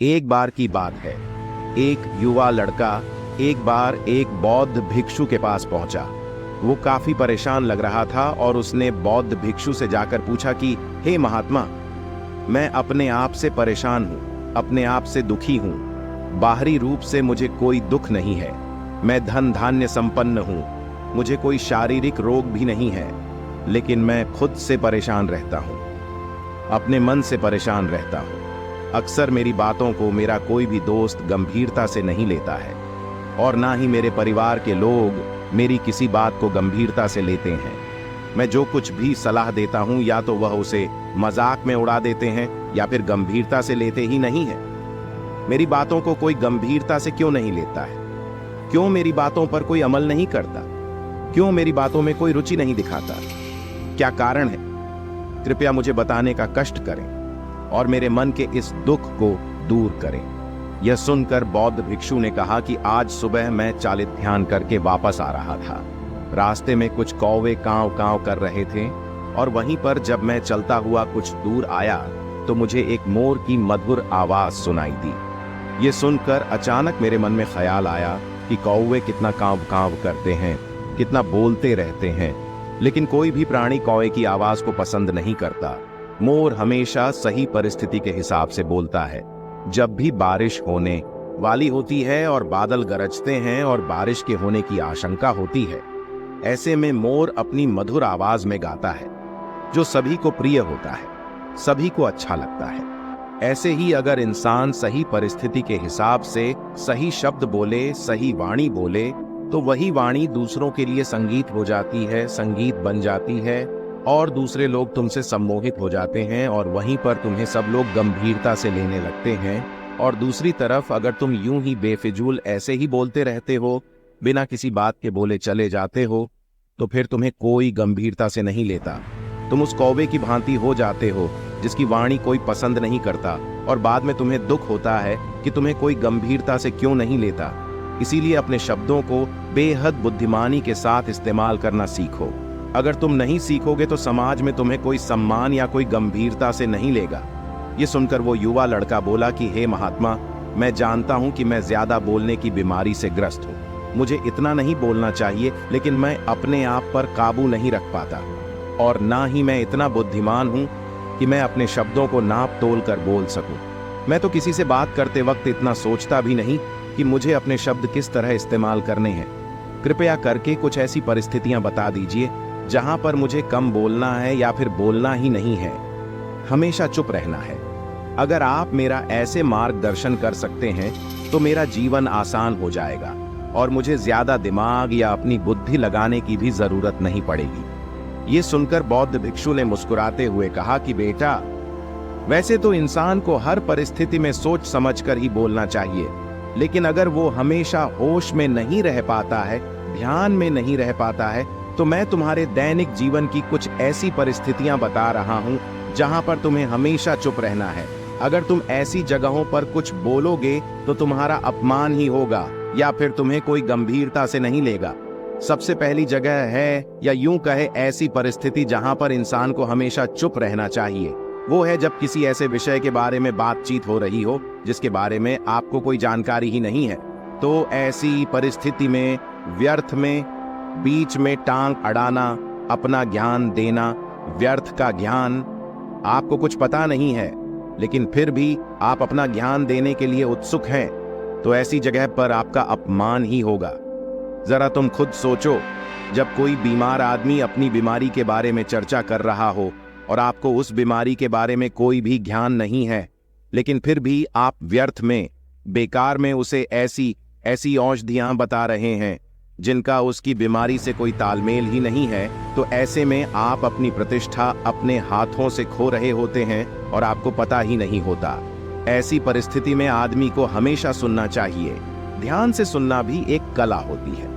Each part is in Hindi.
एक बार की बात है। एक युवा लड़का एक बार एक बौद्ध भिक्षु के पास पहुंचा। वो काफी परेशान लग रहा था और उसने बौद्ध भिक्षु से जाकर पूछा कि हे महात्मा, मैं अपने आप से परेशान हूं, अपने आप से दुखी हूं। बाहरी रूप से मुझे कोई दुख नहीं है। मैं धन धान्य संपन्न हूं, मुझे कोई शारीरिक रोग भी नहीं है, लेकिन मैं खुद से परेशान रहता हूं, अपने मन से परेशान रहता हूं। अक्सर मेरी बातों को मेरा कोई भी दोस्त गंभीरता से नहीं लेता है और ना ही मेरे परिवार के लोग मेरी किसी बात को गंभीरता से लेते हैं। मैं जो कुछ भी सलाह देता हूं या तो वह उसे मजाक में उड़ा देते हैं या फिर गंभीरता से लेते ही नहीं है। मेरी बातों को कोई गंभीरता से क्यों नहीं लेता है? क्यों मेरी बातों पर कोई अमल नहीं करता? क्यों मेरी बातों में कोई रुचि नहीं दिखाता? क्या कारण है? कृपया मुझे बताने का कष्ट करें और मेरे मन के इस दुख को दूर करें। यह सुनकर बौद्ध भिक्षु ने कहा कि आज सुबह मैं चालित ध्यान करके वापस आ रहा था। रास्ते में कुछ कौवे कांव कांव कर रहे थे और वहीं पर जब मैं चलता हुआ कुछ दूर आया तो मुझे एक मोर की मधुर आवाज सुनाई दी। ये सुनकर अचानक मेरे मन में ख्याल आया कि कौवे कितना कांव कांव करते हैं, कितना बोलते रहते हैं, लेकिन कोई भी प्राणी कौवे की आवाज को पसंद नहीं करता। मोर हमेशा सही परिस्थिति के हिसाब से बोलता है। जब भी बारिश होने वाली होती है और बादल गरजते हैं और बारिश के होने की आशंका होती है, ऐसे में मोर अपनी मधुर आवाज में गाता है, जो सभी को प्रिय होता है, सभी को अच्छा लगता है। ऐसे ही अगर इंसान सही परिस्थिति के हिसाब से सही शब्द बोले, सही वाणी बोले, तो वही वाणी दूसरों के लिए संगीत हो जाती है, संगीत बन जाती है और दूसरे लोग तुमसे सम्मोहित हो जाते हैं और वहीं पर तुम्हें सब लोग गंभीरता से लेने लगते हैं। और दूसरी तरफ अगर तुम यूं ही बेफिजूल ऐसे ही बोलते रहते हो, बिना किसी बात के बोले चले जाते हो, तो फिर तुम्हें कोई गंभीरता से नहीं लेता। तुम उस कौवे की भांति हो जाते हो जिसकी वाणी कोई पसंद नहीं करता और बाद में तुम्हें दुख होता है कि तुम्हें कोई गंभीरता से क्यों नहीं लेता। इसीलिए अपने शब्दों को बेहद बुद्धिमानी के साथ इस्तेमाल करना सीखो। अगर तुम नहीं सीखोगे तो समाज में तुम्हें कोई सम्मान या कोई गंभीरता से नहीं लेगा। ये सुनकर वो युवा लड़का बोला कि हे महात्मा, मैं जानता हूं कि मैं ज्यादा बोलने की बीमारी से ग्रस्त हूं। मुझे इतना नहीं बोलना चाहिए, लेकिन मैं अपने आप पर काबू नहीं रख पाता और ना ही मैं इतना बुद्धिमान हूं कि मैं अपने शब्दों को नाप तोल कर बोल सकूं। मैं तो किसी से बात करते वक्त इतना सोचता भी नहीं कि मुझे अपने शब्द किस तरह इस्तेमाल करने हैं। कृपया करके कुछ ऐसी परिस्थितियां बता दीजिए जहां पर मुझे कम बोलना है या फिर बोलना ही नहीं है, हमेशा चुप रहना है। अगर आप मेरा ऐसे मार्गदर्शन कर सकते हैं तो मेरा जीवन आसान हो जाएगा और मुझे ज्यादा दिमाग या अपनी बुद्धि लगाने की भी जरूरत नहीं पड़ेगी। ये सुनकर बौद्ध भिक्षु ने मुस्कुराते हुए कहा कि बेटा, वैसे तो इंसान को हर परिस्थिति में सोच समझकर ही बोलना चाहिए, लेकिन अगर वो हमेशा होश में नहीं रह पाता है, ध्यान में नहीं रह पाता है, तो मैं तुम्हारे दैनिक जीवन की कुछ ऐसी परिस्थितियां बता रहा हूं जहां पर तुम्हें हमेशा चुप रहना है। अगर तुम ऐसी जगहों पर कुछ बोलोगे तो तुम्हारा अपमान ही होगा या फिर तुम्हें कोई गंभीरता से नहीं लेगा। सबसे पहली जगह है, या यूं कहे ऐसी परिस्थिति जहां पर इंसान को हमेशा चुप रहना चाहिए, वो है जब किसी ऐसे विषय के बारे में बातचीत हो रही हो जिसके बारे में आपको कोई जानकारी ही नहीं है। तो ऐसी परिस्थिति में व्यर्थ में बीच में टांग अड़ाना, अपना ज्ञान देना, व्यर्थ का ज्ञान, आपको कुछ पता नहीं है लेकिन फिर भी आप अपना ज्ञान देने के लिए उत्सुक हैं, तो ऐसी जगह पर आपका अपमान ही होगा। जरा तुम खुद सोचो, जब कोई बीमार आदमी अपनी बीमारी के बारे में चर्चा कर रहा हो और आपको उस बीमारी के बारे में कोई भी ज्ञान नहीं है, लेकिन फिर भी आप व्यर्थ में, बेकार में उसे ऐसी ऐसी औषधियां बता रहे हैं जिनका उसकी बीमारी से कोई तालमेल ही नहीं है, तो ऐसे में आप अपनी प्रतिष्ठा अपने हाथों से खो रहे होते हैं और आपको पता ही नहीं होता। ऐसी परिस्थिति में आदमी को हमेशा सुनना चाहिए। ध्यान से सुनना भी एक कला होती है।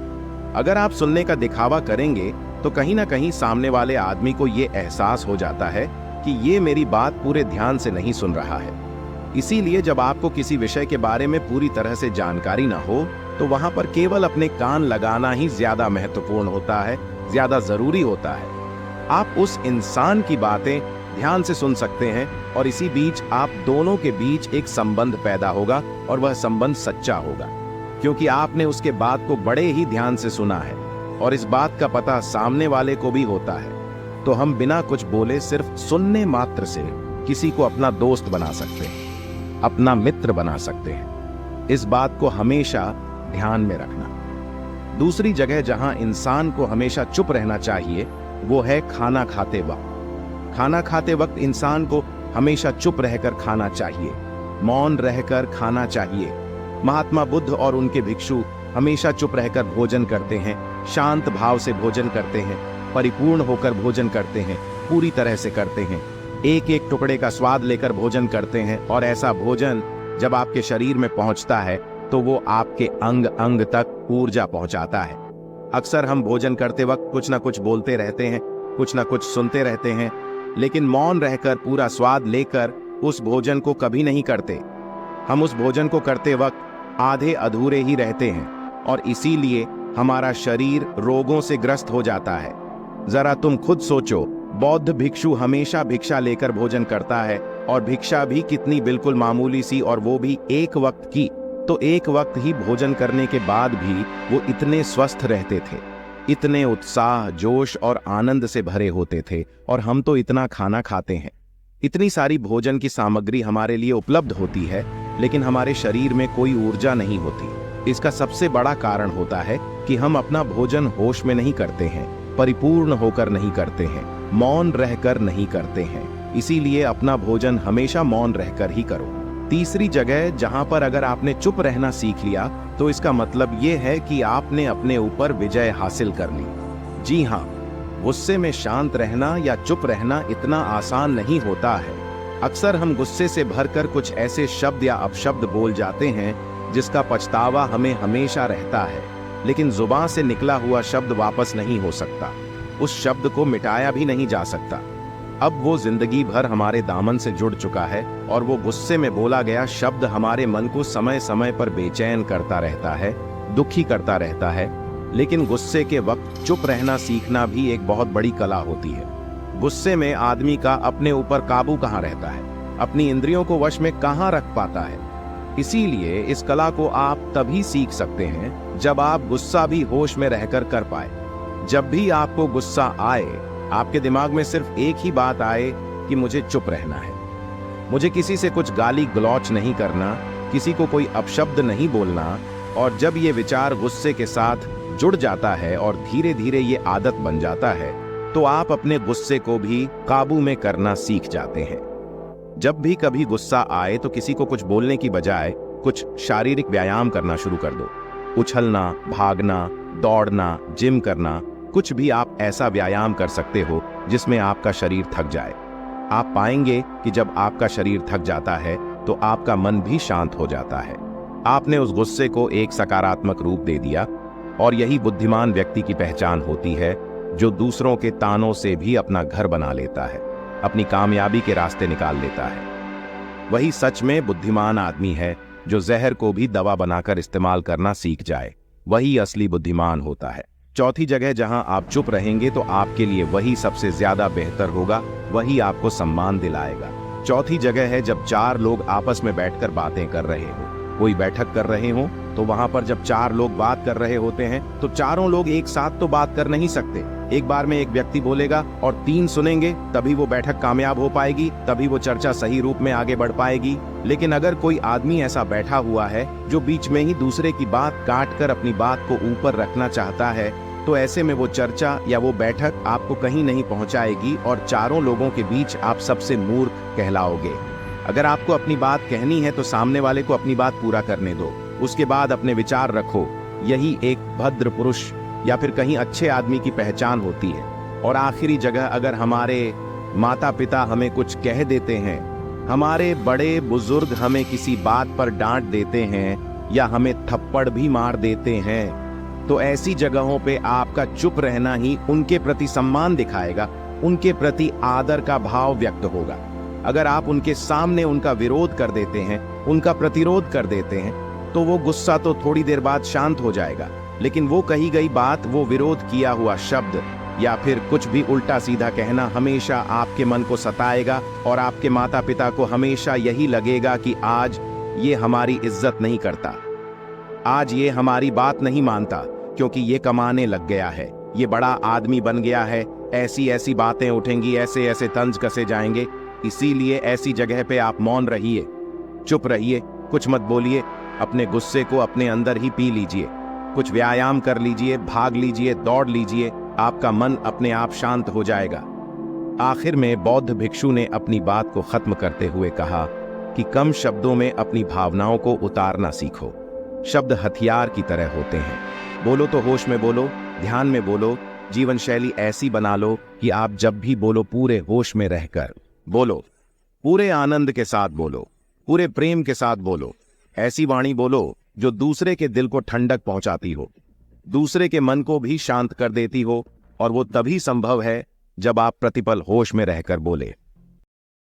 अगर आप सुनने का दिखावा करेंगे तो कहीं ना कहीं सामने वाले आदमी को ये एहसास हो जाता है कि ये मेरी बात पूरे ध्यान से नहीं सुन रहा है। इसीलिए जब आपको किसी विषय के बारे में पूरी तरह से जानकारी ना हो तो वहां पर केवल अपने कान लगाना ही ज्यादा महत्वपूर्ण होता है, ज्यादा जरूरी होता है। आप उस इंसान की बातें ध्यान से सुन सकते हैं और इसी बीच आप दोनों के बीच एक संबंध पैदा होगा और वह संबंध सच्चा होगा, क्योंकि आपने उसके बात को बड़े ही ध्यान से सुना है और इस बात का पता सामने वाले को भी होता है। तो हम बिना कुछ बोले सिर्फ सुनने मात्र से किसी को अपना दोस्त बना सकते हैं, अपना मित्र बना सकते हैं। इस बात को हमेशा ध्यान में रखना। दूसरी जगह जहां इंसान को हमेशा चुप रहना चाहिए वो है खाना खाते वक्त। खाना खाते वक्त इंसान को हमेशा चुप रहकर खाना चाहिए, मौन रहकर खाना चाहिए। महात्मा बुद्ध और उनके भिक्षु हमेशा चुप रहकर भोजन करते हैं, शांत भाव से भोजन करते हैं, परिपूर्ण होकर भोजन करते हैं, पूरी तरह से करते हैं, एक एक टुकड़े का स्वाद लेकर भोजन करते हैं। और ऐसा भोजन जब आपके शरीर में पहुंचता है तो वो आपके अंग अंग तक ऊर्जा पहुंचाता है। अक्सर हम भोजन करते वक्त कुछ ना कुछ बोलते रहते हैं, कुछ ना कुछ सुनते रहते हैं, लेकिन मौन रहकर पूरा स्वाद लेकर उस भोजन को कभी नहीं करते। हम उस भोजन को करते वक्त आधे अधूरे ही रहते हैं और इसीलिए हमारा शरीर रोगों से ग्रस्त हो जाता है। जरा तुम खुद सोचो, बौद्ध भिक्षु हमेशा भिक्षा लेकर भोजन करता है और भिक्षा भी कितनी बिल्कुल मामूली सी, और वो भी एक वक्त की। तो एक वक्त ही भोजन करने के बाद भी वो इतने स्वस्थ रहते थे, इतने उत्साह, जोश और आनंद से भरे होते थे। और हम तो इतना खाना खाते हैं, इतनी सारी भोजन की सामग्री हमारे लिए उपलब्ध होती है, लेकिन हमारे शरीर में कोई ऊर्जा नहीं होती। इसका सबसे बड़ा कारण होता है कि हम अपना भोजन होश में नहीं करते हैं, परिपूर्ण होकर नहीं करते हैं, मौन रहकर नहीं करते हैं। इसीलिए अपना भोजन हमेशा मौन रहकर ही करो। तीसरी जगह जहां पर अगर आपने चुप रहना सीख लिया तो इसका मतलब ये है कि आपने अपने ऊपर विजय हासिल कर ली। जी हाँ, गुस्से में शांत रहना या चुप रहना इतना आसान नहीं होता है। अक्सर हम गुस्से से भरकर कुछ ऐसे शब्द या अपशब्द बोल जाते हैं जिसका पछतावा हमें हमेशा रहता है, लेकिन जुबान से निकला हुआ शब्द वापस नहीं हो सकता, उस शब्द को मिटाया भी नहीं जा सकता। अब वो जिंदगी भर हमारे दामन से जुड़ चुका है और वो गुस्से में बोला गया शब्द हमारे मन को समय समय पर बेचैन करता रहता है, दुखी करता रहता है। लेकिन गुस्से के वक्त चुप रहना सीखना भी एक बहुत बड़ी कला होती है। गुस्से में आदमी का अपने ऊपर काबू कहाँ रहता है, अपनी इंद्रियों को वश में कहाँ रख पाता है। इसीलिए इस कला को आप तभी सीख सकते हैं जब आप गुस्सा भी होश में रहकर कर पाए। जब भी आपको गुस्सा आए, आपके दिमाग में सिर्फ एक ही बात आए कि मुझे चुप रहना है, मुझे किसी से कुछ गाली गलौच नहीं करना, किसी को कोई अपशब्द नहीं बोलना। और जब ये विचार गुस्से के साथ जुड़ जाता है और धीरे धीरे ये आदत बन जाता है, तो आप अपने गुस्से को भी काबू में करना सीख जाते हैं। जब भी कभी गुस्सा आए तो किसी को कुछ बोलने की बजाय कुछ शारीरिक व्यायाम करना शुरू कर दो। उछलना, भागना, दौड़ना, जिम करना, कुछ भी आप ऐसा व्यायाम कर सकते हो जिसमें आपका शरीर थक जाए। आप पाएंगे कि जब आपका शरीर थक जाता है तो आपका मन भी शांत हो जाता है। आपने उस गुस्से को एक सकारात्मक रूप दे दिया। और यही बुद्धिमान व्यक्ति की पहचान होती है, जो दूसरों के तानों से भी अपना घर बना लेता है, अपनी कामयाबी के रास्ते निकाल लेता है। वही सच में बुद्धिमान आदमी है जो जहर को भी दवा बनाकर इस्तेमाल करना सीख जाए। वही असली बुद्धिमान होता है। चौथी जगह जहां आप चुप रहेंगे तो आपके लिए वही सबसे ज्यादा बेहतर होगा, वही आपको सम्मान दिलाएगा। चौथी जगह है जब चार लोग आपस में बैठकर बातें कर रहे हो, कोई बैठक कर रहे हो, तो वहां पर जब चार लोग बात कर रहे होते हैं तो चारों लोग एक साथ तो बात कर नहीं सकते। एक बार में एक व्यक्ति बोलेगा और तीन सुनेंगे, तभी वो बैठक कामयाब हो पाएगी, तभी वो चर्चा सही रूप में आगे बढ़ पाएगी। लेकिन अगर कोई आदमी ऐसा बैठा हुआ है जो बीच में ही दूसरे की बात काट कर अपनी बात को ऊपर रखना चाहता है, तो ऐसे में वो चर्चा या वो बैठक आपको कहीं नहीं पहुंचाएगी और चारों लोगों के बीच आप सबसे मूर्ख कहलाओगे। अगर आपको अपनी बात कहनी है तो सामने वाले को अपनी बात पूरा करने दो, उसके बाद अपने विचार रखो। यही एक भद्र पुरुष या फिर कहीं अच्छे आदमी की पहचान होती है। और आखिरी जगह, अगर हमारे माता पिता हमें कुछ कह देते हैं, हमारे बड़े बुजुर्ग हमें किसी बात पर डांट देते हैं या हमें थप्पड़ भी मार देते हैं, तो ऐसी जगहों पे आपका चुप रहना ही उनके प्रति सम्मान दिखाएगा, उनके प्रति आदर का भाव व्यक्त होगा। अगर आप उनके सामने उनका विरोध कर देते हैं, उनका प्रतिरोध कर देते हैं, तो वो गुस्सा तो थोड़ी देर बाद शांत हो जाएगा, लेकिन वो कही गई बात, वो विरोध किया हुआ शब्द या फिर कुछ भी उल्टा सीधा कहना हमेशा आपके मन को सताएगा और आपके माता पिता को हमेशा यही लगेगा कि आज ये हमारी इज्जत नहीं करता, आज ये हमारी बात नहीं मानता, क्योंकि ये कमाने लग गया है, ये बड़ा आदमी बन गया है, ऐसी ऐसी बातें उठेंगी, ऐसे ऐसे तंज कसे जाएंगे। इसीलिए ऐसी जगह पे आप मौन रहिए, चुप रहिए, कुछ मत बोलिए, अपने गुस्से को अपने अंदर ही पी लीजिए, कुछ व्यायाम कर लीजिए, भाग लीजिए, दौड़ लीजिए, आपका मन अपने आप शांत हो जाएगा। आखिर में बौद्ध भिक्षु ने अपनी बात को खत्म करते हुए कहा कि कम शब्दों में अपनी भावनाओं को उतारना सीखो। शब्द हथियार की तरह होते हैं, बोलो तो होश में बोलो, ध्यान में बोलो, जीवन शैली ऐसी बना लो कि आप जब भी बोलो पूरे होश में रहकर बोलो, पूरे आनंद के साथ बोलो, पूरे प्रेम के साथ बोलो। ऐसी वाणी बोलो जो दूसरे के दिल को ठंडक पहुंचाती हो, दूसरे के मन को भी शांत कर देती हो, और वो तभी संभव है जब आप प्रतिपल होश में रहकर बोले।